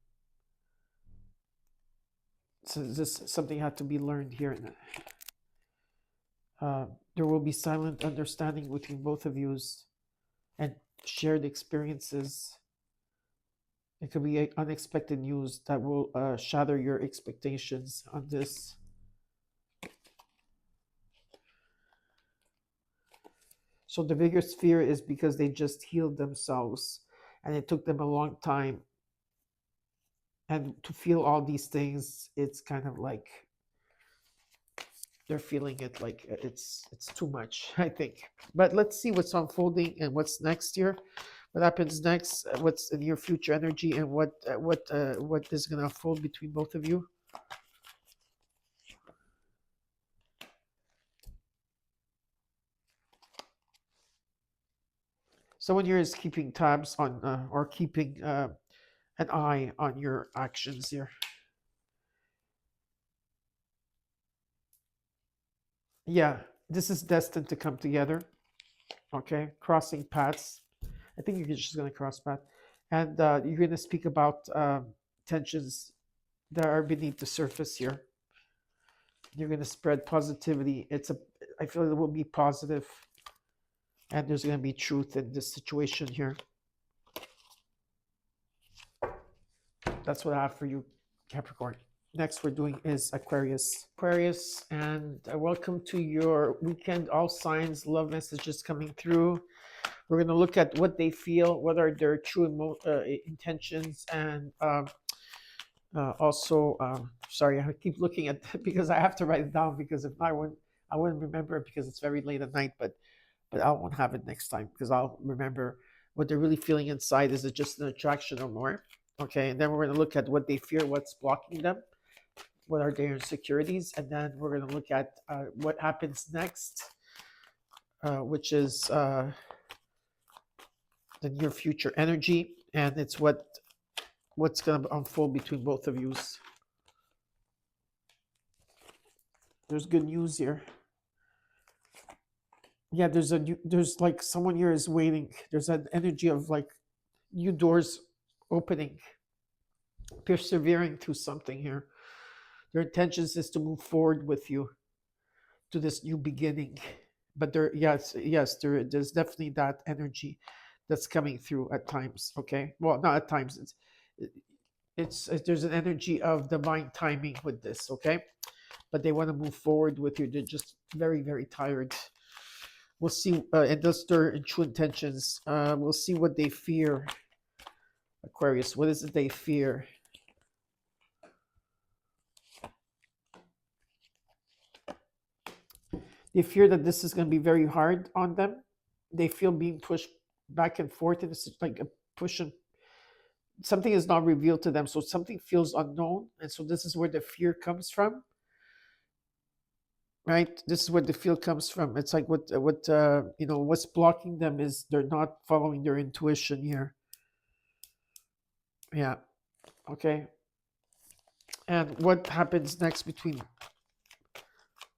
So this something had to be learned here. There will be silent understanding between both of you and shared experiences. It could be unexpected news that will shatter your expectations on this. So the biggest fear is because they just healed themselves and it took them a long time. And to feel all these things, it's kind of like they're feeling it like it's too much, I think. But let's see what's unfolding and what's next here. What happens next? What's in your future energy, and what is going to unfold between both of you? Someone here is keeping tabs on or keeping an eye on your actions here. Yeah, this is destined to come together. Okay, crossing paths. I think you're just going to cross paths, and you're going to speak about tensions that are beneath the surface here. You're going to spread positivity. I feel it will be positive, and there's going to be truth in this situation here. That's what I have for you, Capricorn. Next we're doing is Aquarius. Aquarius, and welcome to your weekend. All signs, love messages coming through. We're going to look at what they feel, what are their true intentions, and also, sorry, I keep looking at because I have to write it down, because if not, I wouldn't remember it, because it's very late at night. But I won't have it next time, because I'll remember what they're really feeling inside. Is it just an attraction or more? Okay, and then we're going to look at what they fear, what's blocking them, what are their insecurities, and then we're going to look at what happens next, which is the near future energy, and it's what's going to unfold between both of you. There's good news here. Yeah, there's like someone here is waiting. There's an energy of like new doors opening, persevering through something here. Their intentions is to move forward with you to this new beginning. But there's definitely that energy that's coming through at times. Okay, well, not at times. It's there's an energy of divine timing with this. Okay, but they want to move forward with you. They're just very, very tired. We'll see, and those their true intentions. We'll see what they fear. Aquarius, what is it they fear? They fear that this is going to be very hard on them. They feel being pushed back and forth, and it's like a push and something is not revealed to them. So something feels unknown, and so this is where the fear comes from. Right, this is where the fear comes from. It's like what's blocking them is they're not following their intuition here. Yeah, okay. And what happens next between,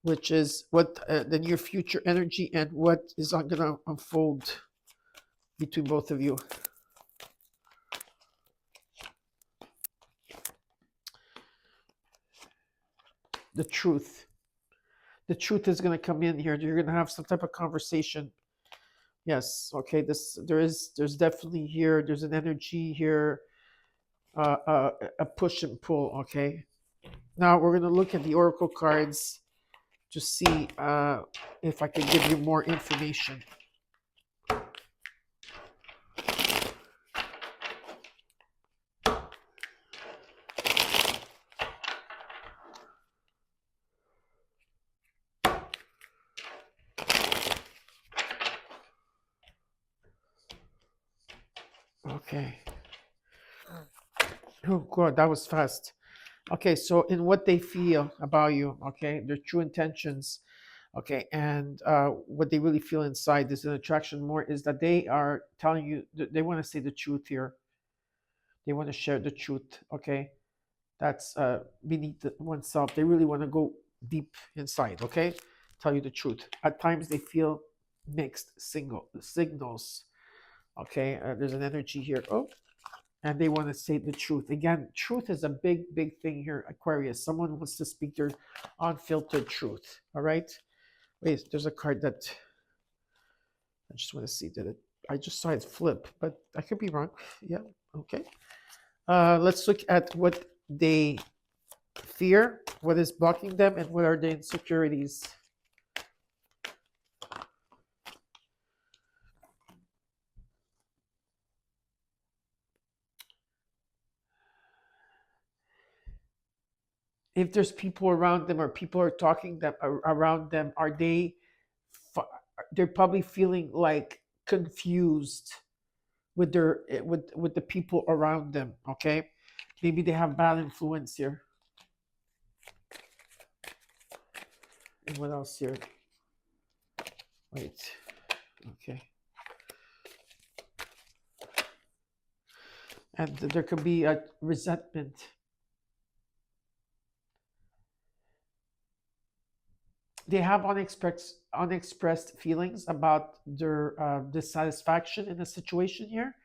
which is what the near future energy, and what is going to unfold between both of you. The truth is going to come in here. You're going to have some type of conversation. Yes, okay. There's definitely here. There's an energy here, a push and pull. Okay. Now we're going to look at the oracle cards to see if I can give you more information. Okay. Oh God, that was fast. Okay, so in what they feel about you, okay, their true intentions, okay, and what they really feel inside, there's an attraction more, is that they are telling you they want to say the truth here. They want to share the truth, okay? That's beneath oneself. They really want to go deep inside, okay? Tell you the truth. At times they feel mixed signals, okay? There's an energy here. Oh, and they want to say the truth. Again, truth is a big thing here, Aquarius. Someone wants to speak their unfiltered truth, all right? Wait, there's a card that I just want to see that I just saw it flip, but I could be wrong. Yeah, okay. Let's look at what they fear, what is blocking them, and what are the insecurities. If there's people around them or people are talking them around them, are they they're probably feeling like confused with their with the people around them, okay? Maybe they have bad influence here. And what else here? Wait. Okay. And there could be a resentment. They have unexpressed feelings about their dissatisfaction in a situation here.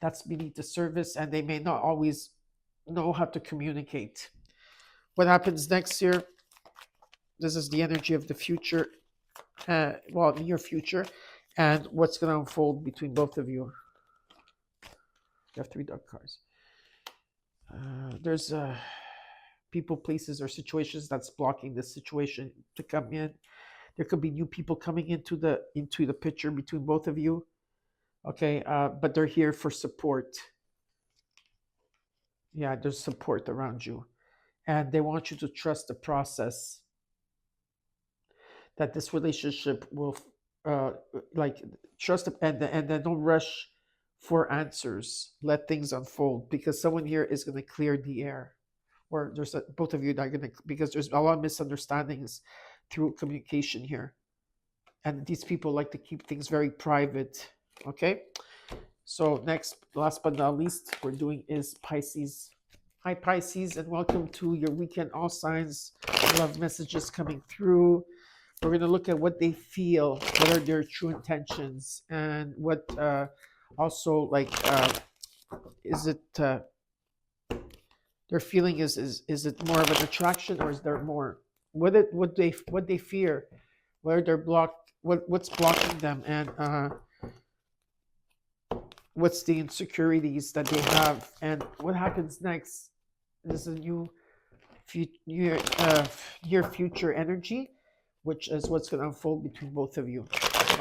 That's beneath the surface, and they may not always know how to communicate. What happens next year? This is the energy of the future, well, near future, and what's going to unfold between both of you. You have 3 dark cards. There's people, places, or situations that's blocking this situation to come in. There could be new people coming into the picture between both of you. Okay, but they're here for support. Yeah, there's support around you, and they want you to trust the process. That this relationship will, uh, like, trust and then don't rush for answers. Let things unfold, because someone here is going to clear the air, or there's both of you that are going to, because there's a lot of misunderstandings through communication here, and these people like to keep things very private. Okay, so next, last but not least, we're doing is Pisces. Hi Pisces, and welcome to your weekend all signs. Love messages coming through. We're going to look at what they feel, what are their true intentions, and what also, like, is it their feeling is it more of an attraction, or is there more, what they fear, where they're blocked, what's blocking them, and what's the insecurities that they have, and what happens next. This is a near future energy, which is what's going to unfold between both of you.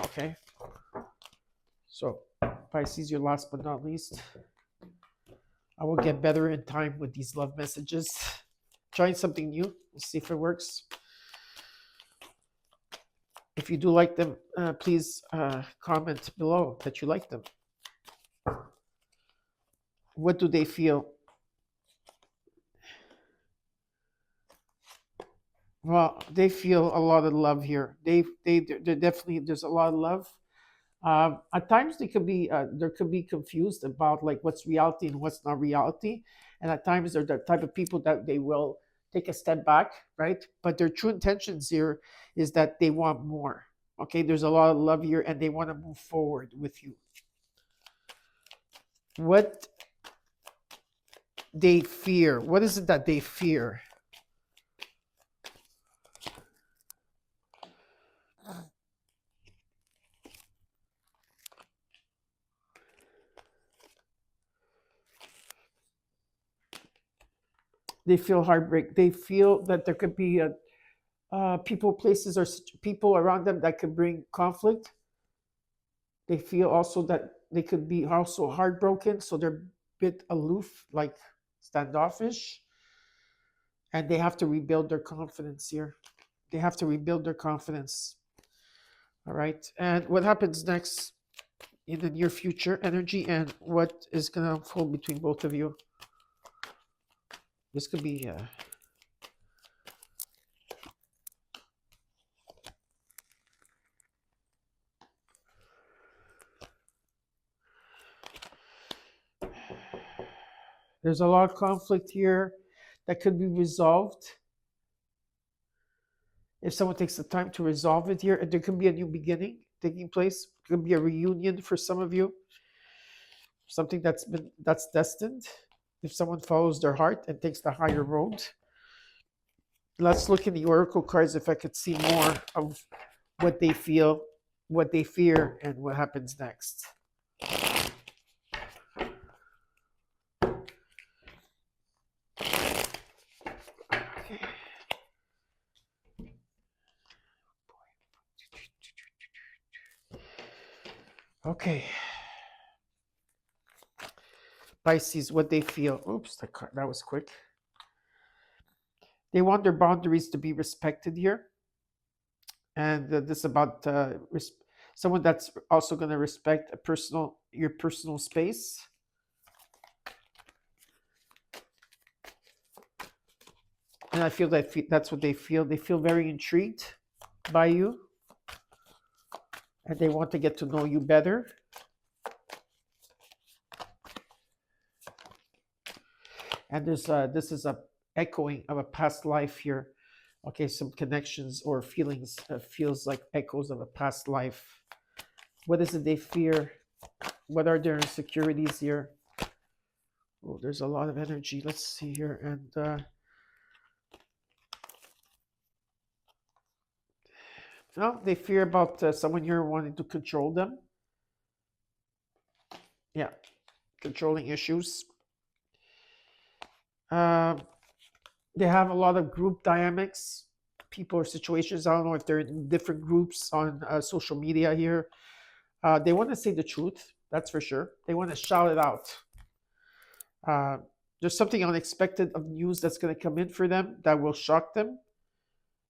Okay, so Pisces, your last but not least. I will get better in time with these love messages. Trying something new. We'll see if it works. If you do like them, please comment below that you like them. What do they feel? Well, they feel a lot of love here. They're definitely, there's a lot of love. At times they could be there could be confused about, like, what's reality and what's not reality, and at times they're the type of people that they will take a step back, right? But their true intentions here is that they want more. Okay, there's a lot of love here, and they want to move forward with you. What they fear? What is it that they fear? They feel heartbreak. They feel that there could be people, places, or people around them that could bring conflict. They feel also that they could be also heartbroken, so they're a bit aloof, like standoffish, and they have to rebuild their confidence here. They have to rebuild their confidence. All right, and what happens next? in the near future energy and what is going to unfold between both of you. This could be there's a lot of conflict here that could be resolved. If someone takes the time to resolve it here, and there could be a new beginning taking place. It could be a reunion for some of you. Something that's destined. If someone follows their heart and takes the higher road. Let's look in the oracle cards if I could see more of what they feel, what they fear, and what happens next. Okay. Pisces, what they feel. Oops, that was quick. They want their boundaries to be respected here. And this is about someone that's also going to respect your personal space. And I feel that that's what they feel. They feel very intrigued by you. And they want to get to know you better. And this is a echoing of a past life here. Okay, some connections or feelings feels like echoes of a past life. What is it they fear? What are their insecurities here? Oh, there's a lot of energy. Let's see here. And no, they fear about someone here wanting to control them. Yeah, controlling issues. They have a lot of group dynamics, people or situations. I don't know if they're in different groups on social media here. They want to say the truth, that's for sure. They want to shout it out. There's something unexpected of news that's going to come in for them that will shock them.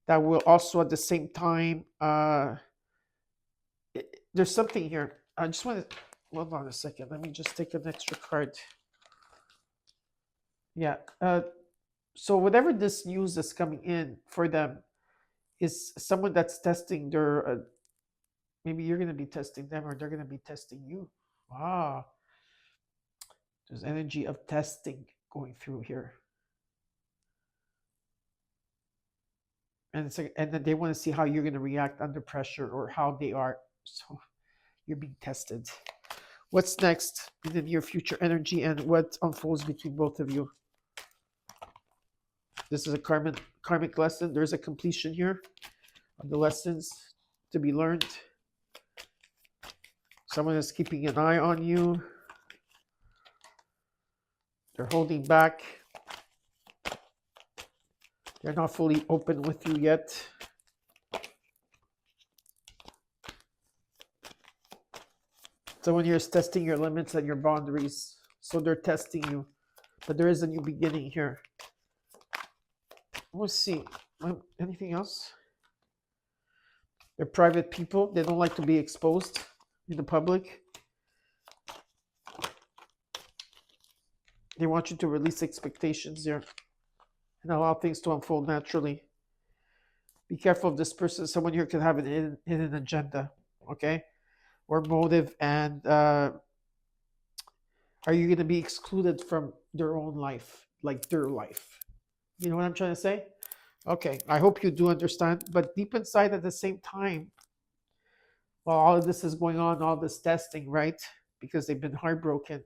That will also at the same time, there's something here. I just want to, hold on a second. Let me just take an extra card. Yeah. So whatever this news that's coming in for them is someone that's testing their, maybe you're going to be testing them or they're going to be testing you. Wow. There's energy of testing going through here. And it's like, and then they want to see how you're going to react under pressure or how they are. So you're being tested. What's next in the near future energy and what unfolds between both of you? This is a karmic lesson. There's a completion here of the lessons to be learned. Someone is keeping an eye on you. They're holding back. They're not fully open with you yet. Someone here is testing your limits and your boundaries. So they're testing you. But there is a new beginning here. We'll see. Anything else? They're private people. They don't like to be exposed in the public. They want you to release expectations there and allow things to unfold naturally. Be careful of this person. Someone here could have an hidden agenda, okay? Or motive. And are you going to be excluded from their own life, like their life? You know what I'm trying to say? Okay, I hope you do understand. But deep inside at the same time, while all of this is going on, all this testing, right? Because they've been heartbroken.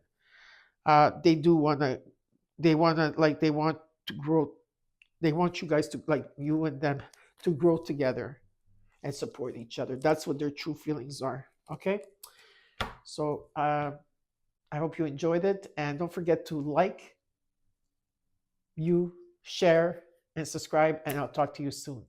They want to grow. They want you guys to, like you and them, to grow together and support each other. That's what their true feelings are. Okay. So I hope you enjoyed it. And don't forget to like, share, and subscribe. And I'll talk to you soon.